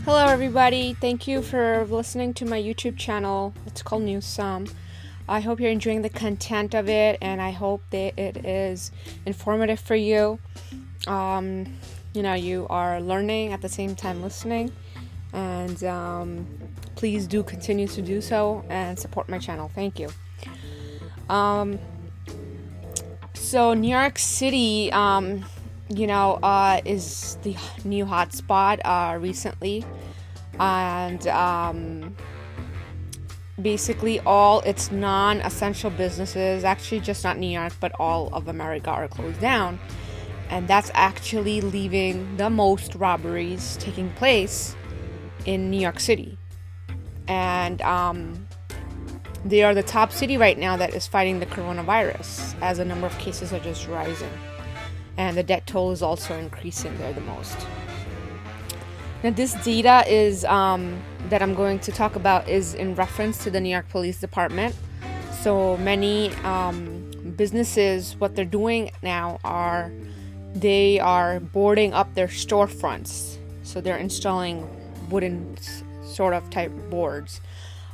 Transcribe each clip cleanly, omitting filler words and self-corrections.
Hello everybody, thank you for listening to my YouTube channel. It's called Newsome. I hope you're enjoying the content of it, and I hope that it is informative for you. You are learning at the same time listening, and please do continue to do so and support my channel. Thank you. So New York City, is the new hotspot recently, and basically all its non-essential businesses, actually just not New York, but all of America, are closed down, and that's actually leaving the most robberies taking place in New York City, and they are the top city right now that is fighting the coronavirus, as the number of cases are just rising. And the death toll is also increasing there the most. Now, this data is that I'm going to talk about is in reference to the New York Police Department. So many businesses, what they're doing now are they are boarding up their storefronts. So they're installing wooden sort of type boards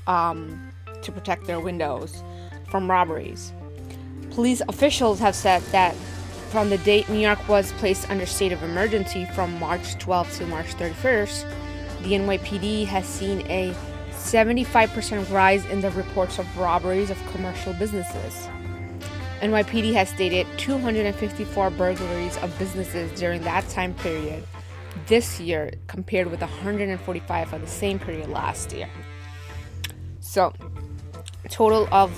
to protect their windows from robberies. Police officials have said that from the date New York was placed under state of emergency from March 12th to March 31st, the NYPD has seen a 75% rise in the reports of robberies of commercial businesses. NYPD has stated 254 burglaries of businesses during that time period this year, compared with 145 for the same period last year. So, a total of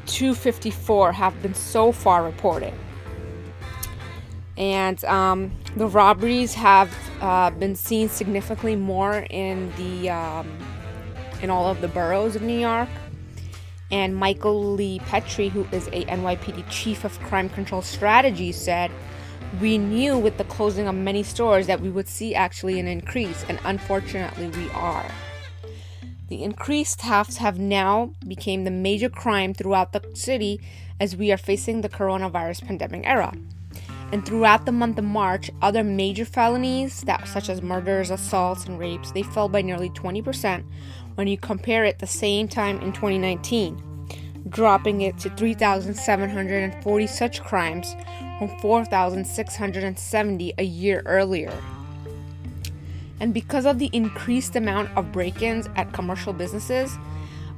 254 have been so far reported, and the robberies have been seen significantly more in all of the boroughs of New York. And Michael Lee Petrie, who is a NYPD chief of crime control strategy, said, "We knew with the closing of many stores that we would see actually an increase, and unfortunately we are." The increased thefts have now become the major crime throughout the city as we are facing the coronavirus pandemic era. And throughout the month of March, other major felonies, such as murders, assaults, and rapes, they fell by nearly 20% when you compare it the same time in 2019, dropping it to 3,740 such crimes from 4,670 a year earlier. And because of the increased amount of break-ins at commercial businesses,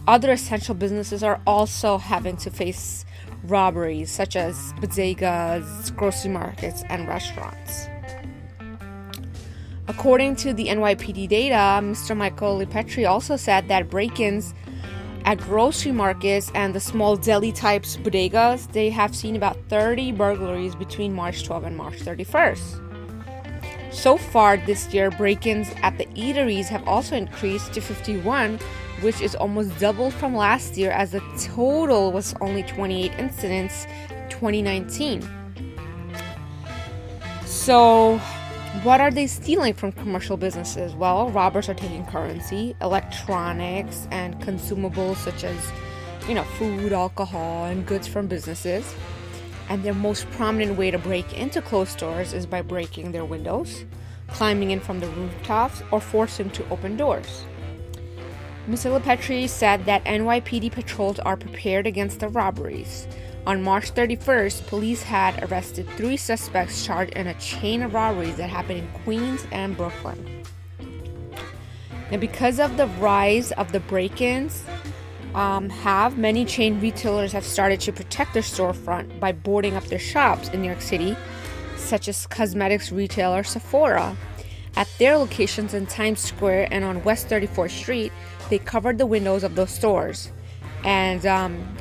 other essential businesses are also having to face robberies, such as bodegas, grocery markets, and restaurants. According to the NYPD data, Mr. Michael Petrie also said that break-ins at grocery markets and the small deli types bodegas, they have seen about 30 burglaries between March 12 and March 31st. So far this year, break-ins at the eateries have also increased to 51, which is almost double from last year, as the total was only 28 incidents in 2019. So, what are they stealing from commercial businesses? Well, robbers are taking currency, electronics, and consumables such as, food, alcohol, and goods from businesses. And their most prominent way to break into closed stores is by breaking their windows, climbing in from the rooftops, or forcing to open doors. Mr. Petrie said that NYPD patrols are prepared against the robberies. On March 31st, police had arrested 3 suspects charged in a chain of robberies that happened in Queens and Brooklyn. Now, because of the rise of the break-ins, many chain retailers have started to protect their storefront by boarding up their shops in New York City, such as cosmetics retailer Sephora. At their locations in Times Square and on West 34th Street, they covered the windows of those stores. And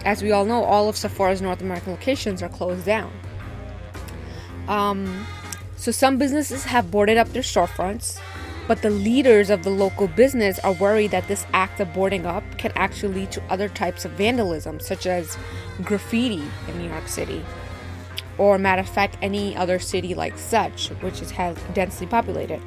as we all know, all of Sephora's North American locations are closed down. So some businesses have boarded up their storefronts, but the leaders of the local business are worried that this act of boarding up can actually lead to other types of vandalism, such as graffiti in New York City, or matter of fact, any other city like such, which has densely populated.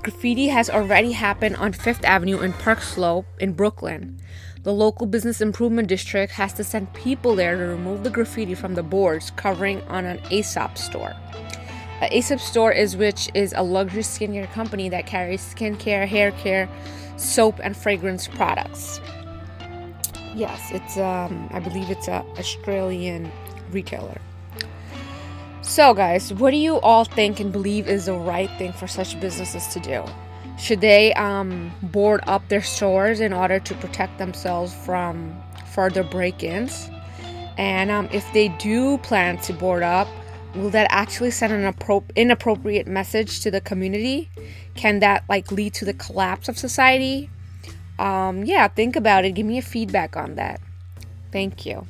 Graffiti has already happened on 5th Avenue in Park Slope in Brooklyn. The local business improvement district has to send people there to remove the graffiti from the boards covering on an Aesop store. Aesop Store which is a luxury skincare company that carries skincare, hair care, soap, and fragrance products. Yes, it's I believe it's a Australian retailer. So guys, what do you all think and believe is the right thing for such businesses to do? Should they board up their stores in order to protect themselves from further break-ins? And if they do plan to board up, will that actually send an inappropriate message to the community? Can that lead to the collapse of society? Yeah, think about it. Give me a feedback on that. Thank you.